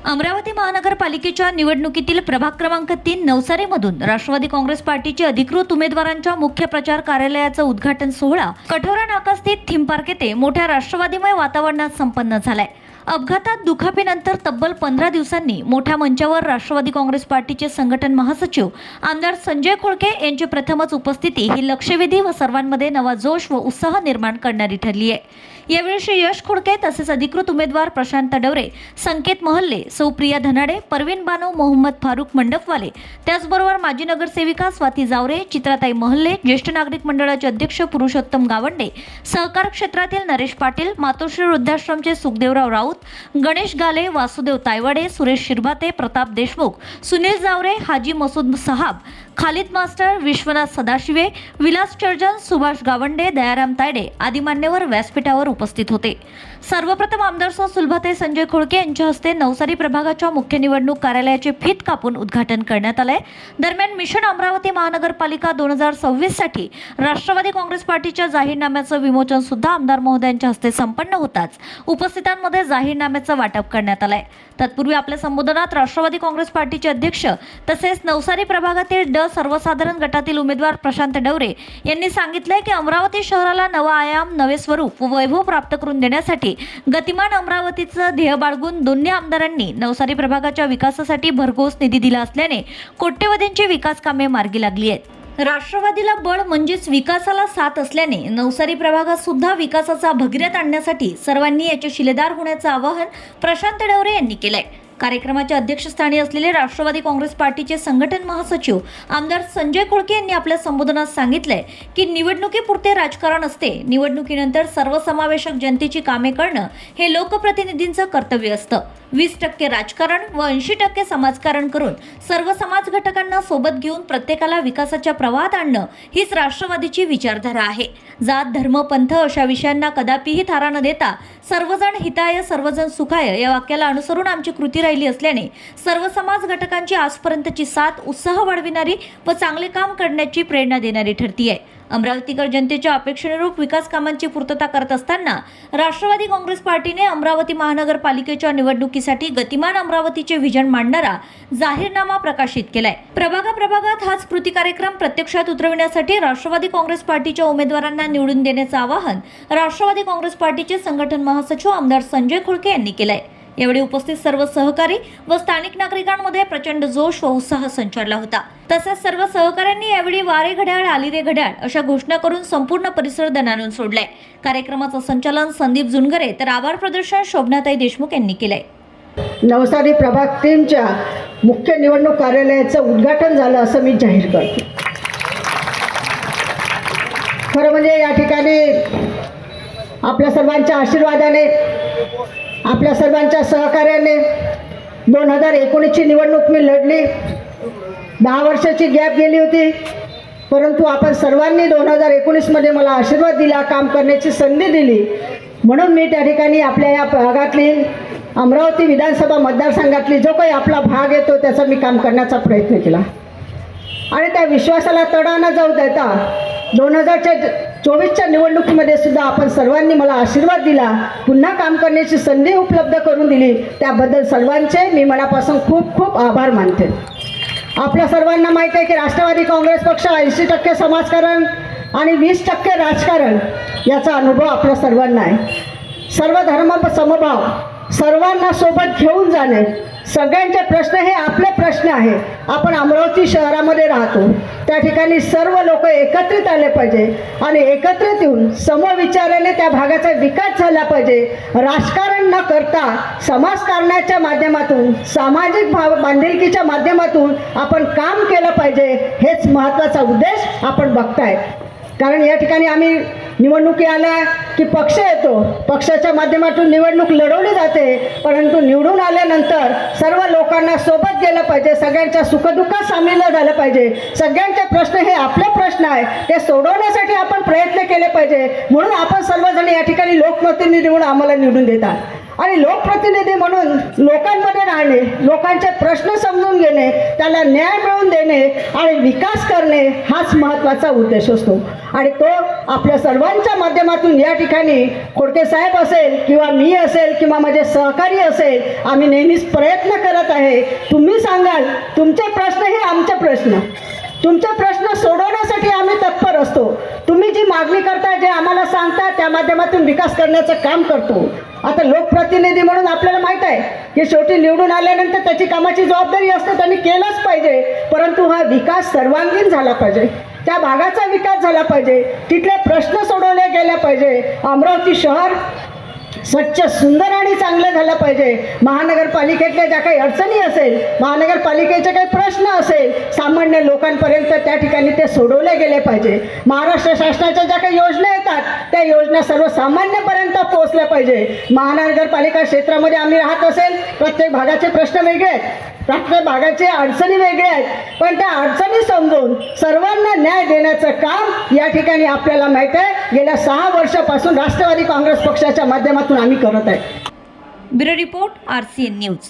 अमरावती महानगरपालिकेच्या निवडणुकीतील प्रभाग क्रमांक 3 नवसारीमधून राष्ट्रवादी काँग्रेस पार्टीचे अधिकृत उमेदवारांच्या मुख्य प्रचार कार्यालयाचा उद्घाटन सोहळा कठोरा नाकास्थित थीम पार्क येथे मोठ्या राष्ट्रवादीमय वातावरणात संपन्न झालाय। अपघातात दुखापतीनंतर तब्बल 15 दिवसांनी मोठ्या मंचावर राष्ट्रवादी काँग्रेस पार्टीचे संघटन महासचिव आमदार संजय खोळके यांची प्रथमच उपस्थिती ही लक्षवेधी व सर्वांमध्ये नवा जोश व उत्साह निर्माण करणारी ठरली आहे। यावेळी श्री यश खोळके तसेच अधिकृत उमेदवार प्रशांत डवरे, संकेत महल्ले, सौ प्रिया धनाडे, परवीन बानो, मोहम्मद फारुक मंडपवाले, त्याचबरोबर माजी नगरसेविका स्वाती जावरे, चित्राताई महल्ले, ज्येष्ठ नागरिक मंडळाचे अध्यक्ष पुरुषोत्तम गावंडे, सहकार क्षेत्रातील नरेश पाटील, मातोश्री वृद्धाश्रमचे सुखदेवराव राऊत, गणेश गाले, वासुदेव तायवाडे, सुरेश शिरभाते, प्रताप देशमुख, सुनील जावरे, हाजी मसूद साहब, खालिद मास्टर, विश्वनाथ सदाशिवे, विलास चर्जन, सुभाष गावंडे, दयाराम तायडे आदी मान्यवर व्यासपीठावर उपस्थित होते। सर्वप्रथम आमदार सुलभाताई संजय खोळके यांच्या हस्ते नवसारी प्रभागाच्या मुख्य निवडणूक कार्यालयाचे फीत कापून उद्घाटन करण्यात आले। दरम्यान मिशन अमरावती महानगरपालिका 2026 साठी राष्ट्रवादी काँग्रेस पार्टीच्या जाहीरनाम्याचं विमोचन सुद्धा आमदार महोदयांच्या हस्ते संपन्न होताच उपस्थितांमध्ये जाहीरनाम्याचं वाटप करण्यात आलंय। तत्पूर्वी आपल्या संबोधनात राष्ट्रवादी काँग्रेस पार्टीचे अध्यक्ष तसेच नवसारी प्रभागातील ड सर्वसाधारण गटातील उमेदवार प्रशांत डवरे यांनी सांगितले की अमरावती शहराला नवा आयाम, नवे स्वरूप व वैभव प्राप्त करून देण्यासाठी गतिमान अमरावतीचं ध्येय बाळगून दोन्ही आमदारांनी नवसारी प्रभागाच्या विकासासाठी भरघोस निधी दिला असल्याने कोट्यवधींची विकास कामे मार्गी लागली आहेत। राष्ट्रवादीला बळ म्हणजेच विकासाला साथ असल्याने नवसारी प्रभागात सुद्धा विकासाचा भगीरथ आणण्यासाठी सर्वांनी याचे शिलेदार होण्याचं आवाहन प्रशांत डवरे यांनी केलंय। कार्यक्रमाच्या अध्यक्षस्थानी असलेले राष्ट्रवादी काँग्रेस पार्टीचे संघटन महासचिव आमदार संजय खोळके यांनी आपल्या संबोधनात सांगितले की निवडणुकीपुरते राजकारण असते, निवडणुकीनंतर सर्वसमावेशक जनतेची कामे करणं हे लोकप्रतिनिधींचं कर्तव्य असतं। 20% राजकारण व 80% समाजकारण करून सर्व समाज घटकांना सोबत घेऊन प्रत्येकाला विकासाच्या प्रवाहात आणणं हीच राष्ट्रवादीची विचारधारा आहे। जात, धर्म, पंथ अशा विषयांना कदापिही थारा न देता सर्वजण हिताय सर्वजण सुखाय या वाक्याला अनुसरून आमची कृती राहिली असल्याने सर्व समाज घटकांची आजपर्यंतची साथ उत्साह वाढविणारी व चांगले काम करण्याची प्रेरणा देणारी ठरती आहे। अमरावतीकर जनतेच्या अपेक्षेनुरूप विकास कामांची पूर्तता करत असताना राष्ट्रवादी काँग्रेस पार्टीने अमरावती महानगरपालिकेच्या निवडणुकीसाठी गतिमान अमरावतीचे व्हिजन मांडणारा जाहीरनामा प्रकाशित केलाय। प्रभागात हाच कृती कार्यक्रम प्रत्यक्षात उतरविण्यासाठी राष्ट्रवादी काँग्रेस पार्टीच्या उमेदवारांना निवडून देण्याचं आवाहन राष्ट्रवादी काँग्रेस पार्टीचे संघटन महासचिव आमदार संजय खोळके यांनी केलंय। यावेळी उपस्थित सर्व सहकारी व स्थानिक नागरिकांमध्ये प्रचंड जोश व उत्साह संचारला होता। तसेच सर्व सहकाऱ्यांनी यावेळी वारे घड्याळ आली रे घड्याळ अशा घोषणा करून संपूर्ण परिसर दणाणून सोडलाय। कार्यक्रमाचं संचालन संदीप जुनगरे तर आभार प्रदर्शन शोभनाताई देशमुख यांनी केलंय। नवसारी प्रभाग 3च्या मुख्य निवडणूक कार्यालयाचं उद्घाटन झालं असं मी जाहीर करतो। खरं म्हणजे या ठिकाणी आपल्या सर्वांच्या आशीर्वादाने, आपल्या सर्वांच्या सहकार्याने 2019ची निवडणूक मी लढली। 10 वर्षाची गॅप गेली होती, परंतु आपण सर्वांनी 2019मध्ये मला आशीर्वाद दिला, काम करण्याची संधी दिली, म्हणून मी त्या ठिकाणी आपल्या या भागातली अमरावती विधानसभा मतदारसंघातली जो काही आपला भाग येतो त्याचा मी काम करण्याचा प्रयत्न केला आणि त्या विश्वासाला तडा न जाऊ देता 2024च्या निवडणुकीमध्ये सुद्धा आपण सर्वांनी मला आशीर्वाद दिला, पुन्हा काम करण्याची संधी उपलब्ध करून दिली, त्याबद्दल सर्वांचे मी मनापासून खूप खूप आभार मानते। आपल्या सर्वांना माहीत आहे की राष्ट्रवादी काँग्रेस पक्ष 80% समाजकारण आणि 20% राजकारण याचा अनुभव आपल्या सर्वांना आहे। सर्व धर्म समभाव, सर्वांना सोबत घेऊन जाणे, सगळ्यांचे प्रश्न हे आपले प्रश्न आहे। आपण अमरावती शहरामध्ये राहतो, त्या ठिकाणी सर्व लोक एकत्रित आले पाहिजे आणि एकत्रित येऊन समविचाराने त्या भागाचा विकास झाला पाहिजे। राजकारण न करता समाजकारणाच्या माध्यमातून, सामाजिक बांधिलकीच्या माध्यमातून आपण काम केलं पाहिजे, हेच महत्त्वाचा उद्देश आपण बघताय। कारण या ठिकाणी आम्ही निवडणुकी आल्या की पक्ष येतो, पक्षाच्या माध्यमातून निवडणूक लढवली जाते, परंतु निवडून आल्यानंतर सर्व लोकांना सोबत गेलं पाहिजे, सगळ्यांच्या सुखदुःखात सामील झालं पाहिजे, सगळ्यांचे प्रश्न हे आपले प्रश्न आहे ते सोडवण्यासाठी आपण प्रयत्न केले पाहिजे, म्हणून आपण सर्वजण या ठिकाणी लोकप्रतिनिधी म्हणून आम्हाला निवडून देतात। आणि लोकप्रतिनिधी म्हणून लोकांमध्ये राहणे, लोकांचे प्रश्न समजून घेणे, त्याला न्याय मिळवून देणे आणि विकास करणे हाच महत्त्वाचा उद्देश असतो. आणि तो आपल्या सर्वांच्या माध्यमातून या ठिकाणी खोडके साहेब असेल किंवा मी असेल किंवा माझे सहकारी असेल, आम्ही नेहमीच प्रयत्न करत आहे. तुम्ही सांगाल, तुमचे प्रश्न हे आमचे प्रश्न, तुमचे प्रश्न सोडवण्यासाठी आम्ही तत्पर असतो. तुम्ही जी मागणी करता, जे आम्हाला सांगता, त्या माध्यमातून विकास करण्याचं काम करतो. आता लोकप्रतिनिधी म्हणून आपल्याला माहीत आहे की शेवटी निवडून आल्यानंतर त्याची कामाची जबाबदारी असते, त्यांनी केलंच पाहिजे. परंतु हा विकास सर्वांगीण झाला पाहिजे, त्या भागाचा विकास झाला पाहिजे, तिथले प्रश्न सोडवले गेले पाहिजे. अमरावती शहर स्वच्छ, सुंदर आणि चांगलं झालं पाहिजे. महानगरपालिकेतल्या ज्या काही अडचणी असेल, महानगरपालिकेचे काही प्रश्न असेल, सामान्य लोकांपर्यंत त्या ठिकाणी ते सोडवले गेले पाहिजे. महाराष्ट्र शासनाच्या ज्या काही योजना येतात, त्या योजना सर्वसामान्यपर्यंत पोहोचल्या पाहिजे. महानगरपालिका क्षेत्रामध्ये आम्ही राहत असेल, प्रत्येक भागाचे प्रश्न वेगळे आहेत, प्रत्येक भागाचे अडचणी वेगळ्या आहेत, पण त्या अडचणी समजून सर्वांना न्याय देण्याचं काम या ठिकाणी आपल्याला माहीत आहे गेल्या 6 वर्षापासून राष्ट्रवादी काँग्रेस पक्षाच्या माध्यमातून आम्ही करत आहे. Bureau report RCN news.